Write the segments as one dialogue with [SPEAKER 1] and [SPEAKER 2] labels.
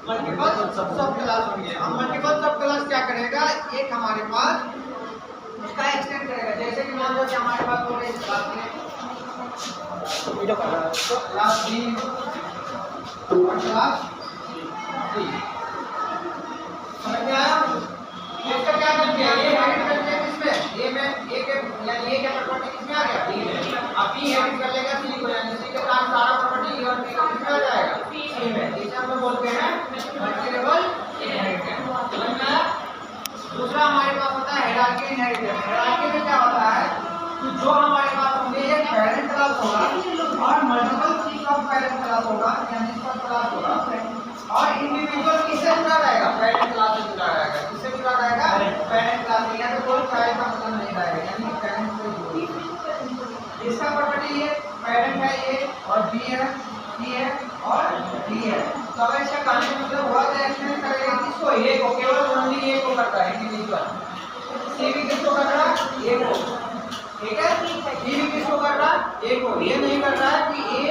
[SPEAKER 1] Multiple सब class होंगे। अब मल्टीपल सब क्लास क्या करेगा, एक हमारे पास उसका एक्सटेंड करेगा। जैसे कि मान लो कि हमारे पास हो गई क्लास वीडियो कर रहा है तो क्लास बी और क्लास सी, समझ में आया? इसका क्या कर दिया, ये हेडिंग कर दिया किसमें, ए में, ए के यानी ए का प्रॉपर्टी किसमें आ गया, बी में। अब बी हेडिंग कर लेगा सी को, यानी सी के साथ सारा प्रॉपर्टी ए और बी का किसमें आ जाएगा, सी में। इसे हम लोग बोलते हैं मल्टी लेवल इनहेरिटेंस। समझ में आया? दूसरा हमारे पास होता है हायरार्की इनहेरिटेंस। हायरार्की में क्या होता है कि जो हमारे पास होंगे एक पेरेंट क्लास होगा और मल्टीपल सब पेरेंट क्लास होगा, यानी सब क्लास होगा और इंडिविजुअल किससे जुड़ा रहेगा, पेरेंट क्लास से जुड़ा रहेगा। किससे जुड़ा रहेगा, पेरेंट क्लास से। यहाँ पे कोई चाइल्ड का मतलब नहीं रहेगा, यानी पेरेंट से जुड़ी। इसका प्रॉपर्टी ये पेरेंट है ये और बी है, सी है और डी है। तो अगर इसका कहने का मतलब हुआ तो एक्सटेंड करेगा किसको, ए को, केवल ओनली ए को करता है इंडिविजुअल। सी भी किसको कर रहा है, ए को, ठीक है। डी भी किसको कर रहा है, ए को। ये नहीं कर रहा है कि ए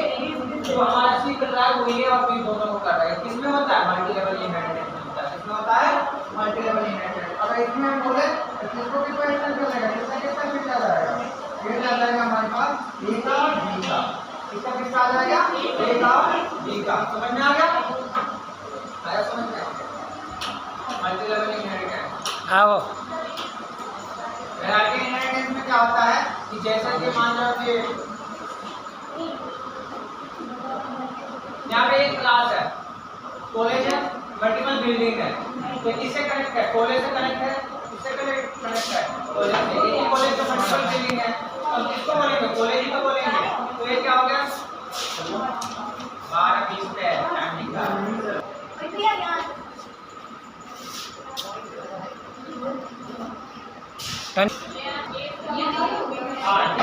[SPEAKER 1] जो हमारा सी कर रहा है वो ए और बी दोनों को कर रहा है। किसमें होता है, मल्टी लेवल इनहेरिटेंस होता है। किसमें होता है, मल्टी लेवल इनहेरिटेंस। अगर इसमें हम बोले तो किसको भी कोई एक्सटेंड कर लेगा, किसका किसका फिट आ जाएगा, फिट आ जाएगा हमारे पास ए का और बी का। इसका किसका आ जाएगा, ए का और बी का। समझ में आ गया, आया समझ में? Multi level inheritance.
[SPEAKER 2] हाँ वो
[SPEAKER 1] हायरार्की इनहेरिटेंस में क्या होता है कि जैसा कि मान लो कि यहाँ पे एक क्लास है, कॉलेज है, मल्टीपल बिल्डिंग है, तो किससे कनेक्ट है, कॉलेज से कनेक्ट है, किससे कनेक्ट है, कॉलेज से। एक ही कॉलेज का मल्टीपल बिल्डिंग है, तो किसको बोलेंगे, कॉलेज ही को बोलेंगे। तो ये क्या हो गया, 12-20 पे टाइम लिखा।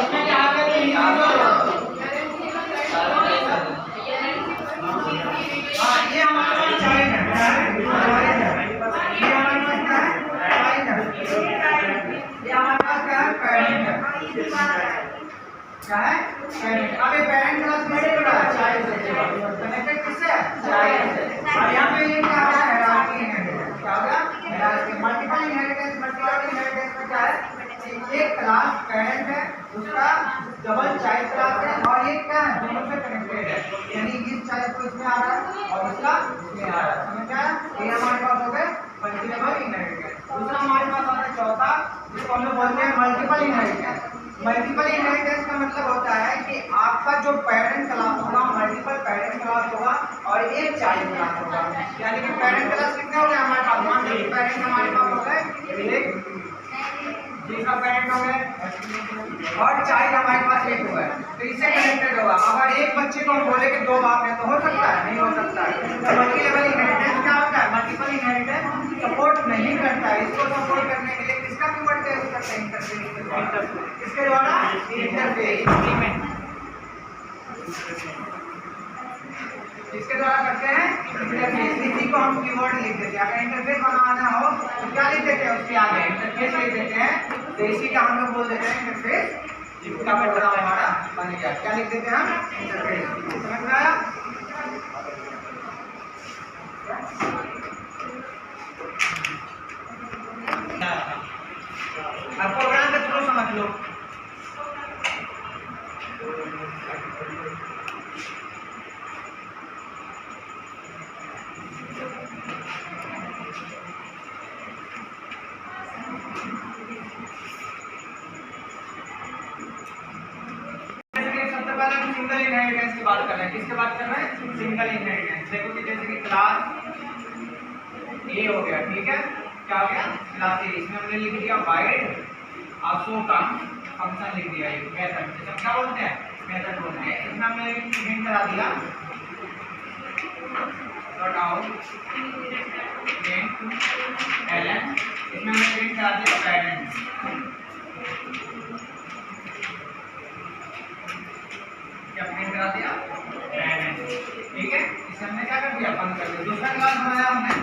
[SPEAKER 1] इसमें क्या आ गया, ये हमारे पास चाइल्ड है, ये हमारे पास क्या है, ये हमारे पास क्या है, पेरेंट है, क्या है, पेरेंट। अब ये पेरेंट क्लास किससे जुड़ा है, चाइल्ड से। कनेक्टेड किससे है, चाइल्ड से। और यहाँ पे ये क्या है, हायरार्की इनहेरिटेंस। क्या हो गया, hierarchy. Multiple inheritance, multiple inheritance में क्या है, एक क्लास पेरेंट है, उसका डबल चाइल्ड क्लास है और ये क्या है, दोनों से कनेक्टेड है, यानी इस चाइल्ड को इसमें आ रहा है और इसका इसमें आ रहा है। समझ में आया? ये हमारे पास हो गए मल्टी लेवल इनहेरिटेंस। दूसरा हमारे पास आता है चौथा, जिसको हम लोग बोलते हैं मल्टीपल इनहेरिटेंस। मल्टीपल इनहेरिटेंस का मतलब होता है कि आपका जो पेरेंट क्लास होगा मल्टीपल पेरेंट क्लास होगा और एक चाइल्ड क्लास होगा। यानी कि पेरेंट क्लास कितने हो गए हमारे पास, मान लीजिए पेरेंट हमारे पास हो गए एक, जिसका पेरेंट हो गए और चाइल्ड हमारे पास एक हुआ है, तो इससे कनेक्टेड होगा। अगर एक बच्चे को हम बोले कि दो बाप है तो हो सकता है, नहीं हो सकता है। तो मल्टी लेवल इनहेरिटेंस क्या होता है, मल्टीपल इनहेरिटेंस सपोर्ट नहीं करता है। इसको सपोर्ट करने के लिए किसका कीवर्ड का यूज करते हैं, इंटरफेस। किसके द्वारा, इंटरफेस। इसके द्वारा करते हैं इंटरफेस। इसी को हम कीवर्ड लिख देते हैं। अगर इंटरफेस बनाना हो तो क्या लिख देते हैं, उसके आगे इंटरफेस लिख देते हैं। तो इसी का हम लोग बोल देते हैं इंटरफेस। इसका मतलब हमारा बन गया, क्या लिख देते हैं हम, इंटरफेस। समझ में आया? अब प्रोग्राम के थ्रू समझ लो। सिंगल इनहेरिटेंस की बात कर रहे हैं, किसके बात कर रहे हैं, सिंगल इनहेरिटेंस। देखो कि जैसे कि क्लास ए हो गया, ठीक है, क्या हो गया, क्लास ए। इसमें हमने लिख दिया वाइड आसो का फंक्शन लिख दिया, एक मेथड, जैसे क्या बोलते हैं, मेथड बोलते हैं। इसमें हमने प्रिंट करा दिया डॉट आउट प्रिंट एलन, इसमें हमने प्रिंट करा दिया पेरेंट्स, प्रिंट करा दिया पेरेंट्स, ठीक है। इसे हमने क्या कर दिया, बंद कर दिया। दूसरा क्लास बनाया हमने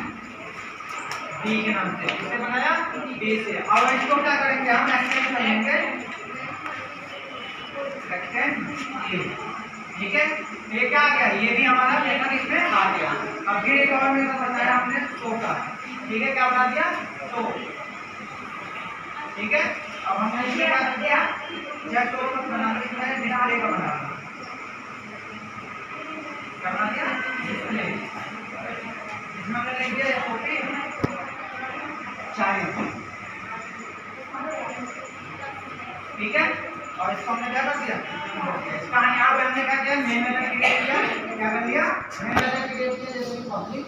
[SPEAKER 1] बी के नाम से, किससे बनाया, बी से। अब इसको क्या करेंगे, हम एक्सटेंड करेंगे, एक्सटेंड ए, ठीक है। ये क्या आ गया, ये भी हमारा मेथड इसमें आ गया। अब फिर एक और मेथड बताया हमने शो का, ठीक है, क्या बना दिया, शो, ठीक है। अब हमने इसमें क्या कर दिया, जब शो का बनाना इसमें डिस्प्ले का बनाना, क्या बना दिया, डिस्प्ले। इसमें हमने लिख दिया कॉपी 40, ठीक है। और इसको हमने क्या कर दिया, इसका यहाँ पे हमने क्या किया, मेन मेथड क्रिएट किया, क्या कर दिया, मेन मेथड क्रिएट किया, जैसे कि पब्लिक